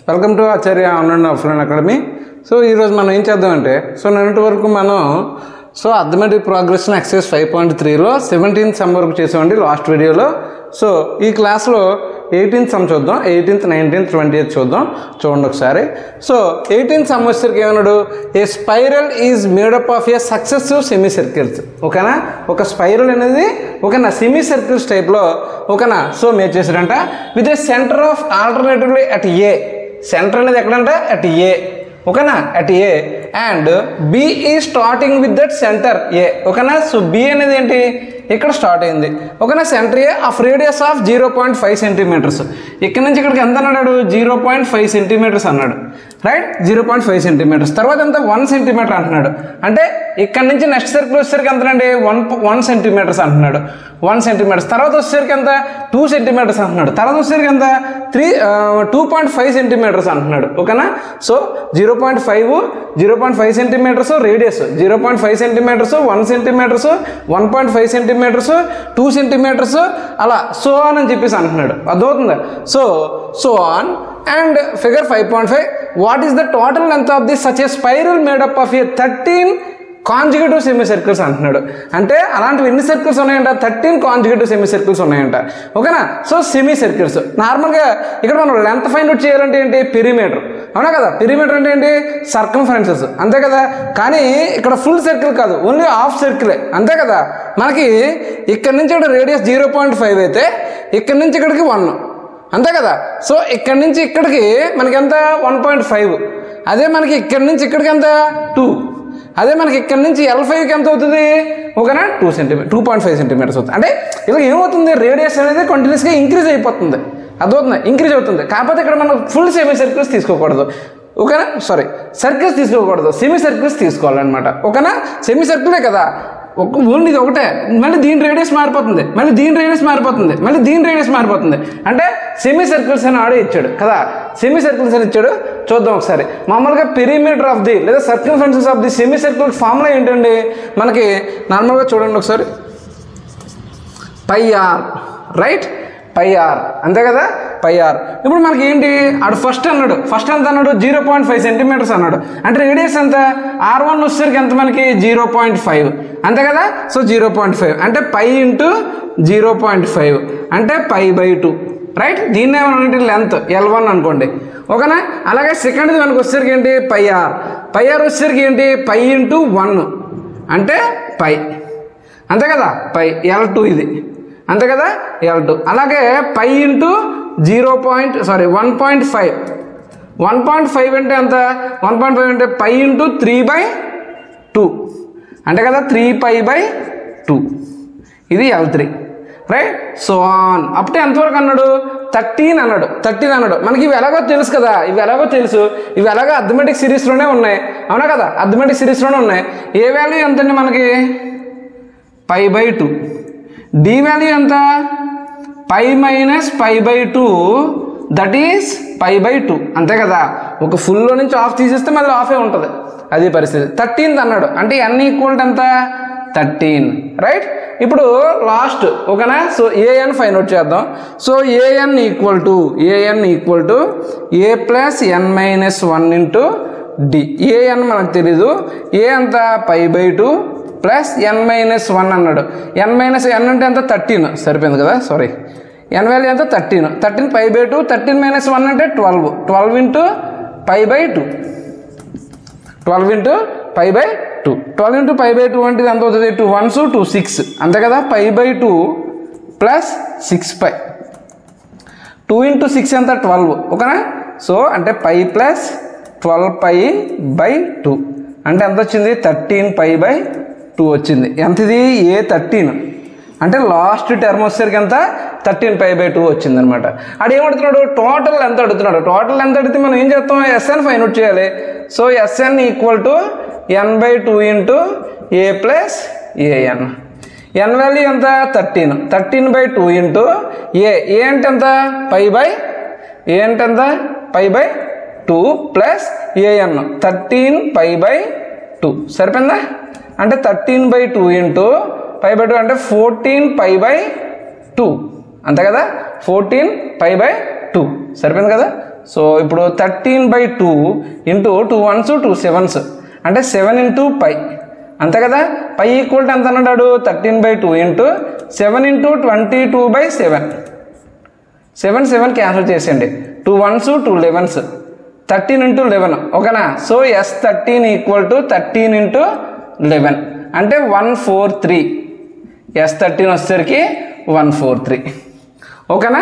Welcome to Acharya online offline academy. So ఈరోజు మనం ఏం చేద్దామంటే నిన్నటి వరకు మనం అథమెటిక్ ప్రోగ్రెషన్ ఎక్సర్సైజ్ 5.3లో 17th సమ్ వరకు చేసామండి లాస్ట్ వీడియోలో. సో ఈ క్లాస్లో 18th సమ్ చూద్దాం, 18th 19th 20th చూద్దాం. చూడండి ఒకసారి. సో 18th సమ్ వచ్చేసరికి ఏమన్నాడు, a spiral is made up of a successive semi circles. ఓకేనా, ఒక స్పైరల్ అనేది ఓకేనా సెమీ సర్కిల్స్ టైప్లో ఓకేనా. సో మేడ్ చేశాడంట with a centre of alternatively at A. Centre అనేది ఎక్కడంట అట్ ఏ. ఓకేనా, అట్ ఏ అండ్ బి ఈ starting with that centre A. ఓకేనా, సో బి అనేది ఏంటి ఇక్కడ స్టార్ట్ అయింది. ఓకేనా, centre A of radius of 0.5 centimetres. ఇక్కడ నుంచి ఇక్కడికి ఎంత అన్నాడు, 0.5 సెంటీమీటర్స్ అన్నాడు. Right, 0.5 centimetres. తర్వాత ఎంత 1 సెంటీమీటర్ అంటున్నాడు. అంటే ఇక్కడ నుంచి నెక్స్ట్ సర్కిల్ వచ్చేసరికి ఎంతండి 1 సెంటీమీటర్స్ అంటున్నాడు. 1 సెంటీమీటర్స్. తర్వాత వచ్చేసరికి ఎంత 2 సెంటీమీటర్స్ అంటున్నాడు. తర్వాత వచ్చేసరికి ఎంత 2.5 సెంటీమీటర్స్ అంటున్నాడు. ఓకేనా, so 0.5 centimetres radius, 0.5 centimetres, 1 centimetres, 1.5 centimetres, 2 centimetres, అలా సో ఆన్ అని చెప్పేసి అంటున్నాడు. అర్థమవుతుందా? So on and figure 5.5 what is the total length of this such a spiral made up of a 13 conjugative semi circles అంటున్నాడు. అంటే అలాంటివి ఎన్ని సర్కిల్స్ ఉన్నాయంట, 13 కాంజుగేటివ్ సెమీ సర్కిల్స్ ఉన్నాయంట. ఓకేనా, సో సెమీ సర్కిల్స్. నార్మల్గా ఇక్కడ మనం లెంత్ ఫైండ్ అవుట్ చేయాలంటే ఏంటి, పెరిమీటర్. అవునా కదా, పెరిమీటర్ అంటే ఏంటి, సర్కంఫరెన్సెస్, అంతే కదా. కానీ ఇక్కడ ఫుల్ సర్కిల్ కాదు, ఓన్లీ హాఫ్ సర్కిలే, అంతే కదా. మనకి ఇక్కడ నుంచి ఇక్కడ రేడియస్ 0.5 అయితే ఇక్కడ నుంచి ఇక్కడికి 1, అంతే కదా. సో ఇక్కడ నుంచి ఇక్కడికి మనకి ఎంత 1.5. అదే మనకి ఇక్కడ నుంచి ఇక్కడికి ఎంత 2. అదే మనకి ఇక్కడ నుంచి L5కి ఎంత అవుతుంది, ఓకేనా 2.5 సెంటీమీటర్స్ అవుతుంది. అంటే ఇలా ఏమవుతుంది, రేడియస్ అనేది కంటిన్యూస్గా ఇంక్రీజ్ అయిపోతుంది. అర్థమవుతుంది, ఇంక్రీజ్ అవుతుంది. కాకపోతే ఇక్కడ మనం ఫుల్ సెమీ సర్కిల్స్ తీసుకోకూడదు. ఓకేనా, సారీ సర్కిల్స్ తీసుకోకూడదు, సెమీ సర్కిల్స్ తీసుకోవాలన్నమాట. ఓకేనా, సెమీ సర్కిలే కదా, ఓన్లీ ఇది ఒకటే. మళ్ళీ దీని రేడియస్ మారిపోతుంది, మళ్ళీ దీని రేడియస్ మారిపోతుంది, మళ్ళీ దీని రేడియస్ మారిపోతుంది. అంటే సెమీ సర్కిల్స్ అని ఆడే ఇచ్చాడు కదా, సెమీ సర్కిల్స్ అని ఇచ్చాడు. చూద్దాం ఒకసారి. మామూలుగా పెరిమీటర్ ఆఫ్ ది లేదా circumferences of the semi circle formula ఏంటండి మనకి, నార్మల్గా చూడండి ఒకసారి, πr. రైట్, πr, అంతే కదా, πr. ఇప్పుడు మనకి ఏంటి, ఆడు ఫస్ట్ అన్నాడు, ఫస్ట్ ఎంత అన్నాడు 0.5 సెంటీమీటర్స్ అన్నాడు. అంటే రేడియస్ ఎంత, R1 వచ్చేసరికి ఎంత మనకి 0.5, అంతే కదా. సో 0.5 అంటే π ఇంటూ 0.5 అంటే π/2. రైట్, దీన్ని ఏమన్నా లెంత్ L1 అనుకోండి. ఓకేనా, అలాగే సెకండ్ది మనకు వచ్చేసరికి ఏంటి πr వచ్చేసరికి ఏంటి π ఇంటూ 1 అంటే π, అంతే కదా, π. L2 ఇది, అంతే కదా, L2. అలాగే π ఇంటూ 1.5. 1.5 అంటే ఎంత, 1.5 అంటే π ఇంటూ 3/2, అంటే కదా 3π/2. ఇది L3. రైట్, సో ఆన్ అప్పుడే ఎంతవరకు అన్నాడు, 13 అన్నాడు. మనకి ఇవి ఎలాగో తెలుసు కదా, ఇవి ఎలాగో అథమెటిక్ సిరీస్లోనే ఉన్నాయి. అవునా కదా, అథమెటిక్ సిరీస్లోనే ఉన్నాయి. ఏ వాల్యూ ఎంతండి మనకి π/2. డి వాల్యూ ఎంత, π మైనస్ π/2 దట్ ఈస్ π/2, అంతే కదా. ఒక ఫుల్లో నుంచి ఆఫ్ తీసేస్తే మళ్ళీ ఆఫే ఉంటుంది, అదే పరిస్థితి. 13 అన్నాడు అంటే n ఈక్వల్ ఎంత 13. రైట్, ఇప్పుడు లాస్ట్ ఓకేనా. సో an ఫైండ్ అవుట్ చేద్దాం. So an equal to a plus n minus 1 into d. an మనకు తెలీదు, ఏ ఎంత π/2 ప్లస్ n మైనస్ 1 అన్నాడు. n అంటే ఎంత 13, సరిపోయింది కదా, సారీ. n వాల్యూ ఎంత 13 π/2, 13 మైనస్ 1 అంటే 12 ఇంటూ π/2, 12 ఇంటూ π/2. 12 ఇంటూ π/2 అంటే ఎంత అవుతుంది, 2 1s 2 6, అంతే కదా. π/2 ప్లస్ 6π, 2 ఇంటూ 6 ఎంత 12. ఓకేనా, సో అంటే π ప్లస్ 12π/2 అంటే ఎంత వచ్చింది 13π/2 వచ్చింది. ఎంత ఇది ఏ 13 అంటే లాస్ట్ టర్మ్ వచ్చేసరికి ఎంత 13π/2 వచ్చింది అనమాట. అది ఏమడుతున్నాడు, టోటల్ ఎంత అడుగుతున్నాడు. టోటల్ ఎంత అడిగితే మనం ఏం చేస్తాం, SN ఫైండ్ అవుట్ చేయాలి. So SN equal to n/2 into a plus an. n value ఎంత 13/2 ఇంటూ ఏ అంటే ఎంత π/2 ప్లస్ an 13π/2 సరిపోయిందా. అంటే 13/2 ఇంటూ π/2 అంటే 14π/2, అంతే కదా, 14π/2 సరిపోయింది కదా. సో ఇప్పుడు 13/2 ఇంటూ 2 1s 2 7s అంటే 7 ఇంటూ పై అంతే కదా. పై ఈక్వల్ టు ఎంత అన్నాడు 13/2 ఇంటూ 7 ఇంటూ 22/7 7 7 క్యాన్సిల్ చేసేయండి 2 1s 2 11s 13 ఇంటూ 11 ఓకేనా. So S13 equal to 13 into 11 అంటే 143 S13 వచ్చేసరికి 143 ఓకేనా.